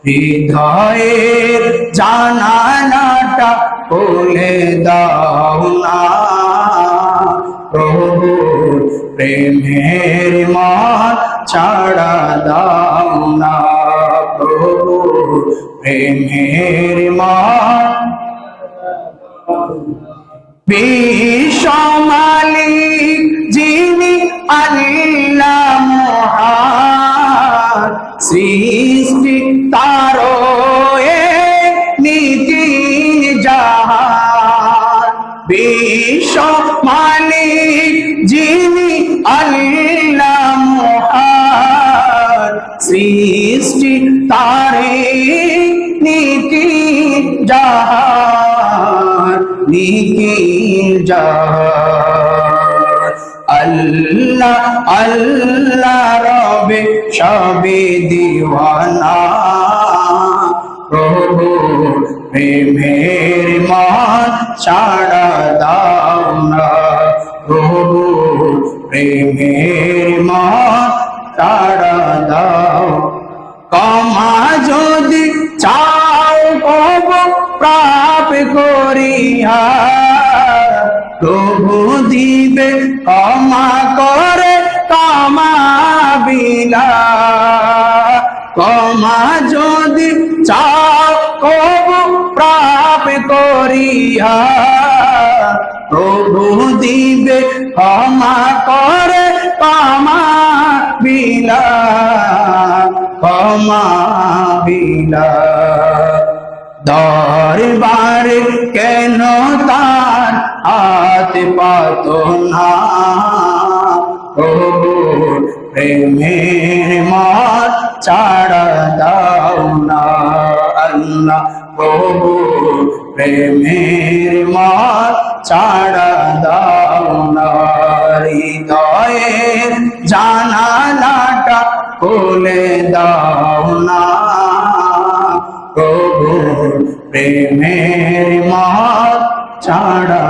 হৃদয়ের জানালাটা খুলে দাও না, প্রভুর প্রেমের মত ছাড়া দাও না, প্রভুর প্রেমের মত। বিশ্ব মালিক যিনি আল্লাহ মহান, সৃষ্টি তারও নীতি জাহান। বিশ্ব মালিক যিনি আল্লাহ মহান, সৃষ্টি তারে নীতি জাহান, নীতি জাহান। আল্লাহ আল্লাহ রবে সবে দিওয়ানা, প্রভু প্রেমের মত ছাড়া দাও না, প্রভু প্রেমের মত ছাড়া দাও। ক্ষমা যদি চাও প্রভু প্রাপ করিয়া, প্রভু দিবে ক্ষমা করে ক্ষমা বিনা। ক্ষমা যদি চাও প্রভু প্রাপ করিয়া, প্রভু দিবে ক্ষমা করে ক্ষমা বিনা, ক্ষমা বিনা। দরবারে কেন তার হাত পাত না, প্রভু প্রেমের মত ছাড়া দাও না, আল্লাহ প্রভু প্রেমের মত ছাড়া দাও না। হৃদয়ের জানালাটা খুলে দাও না, প্রভু প্রেমের মত ছাড়া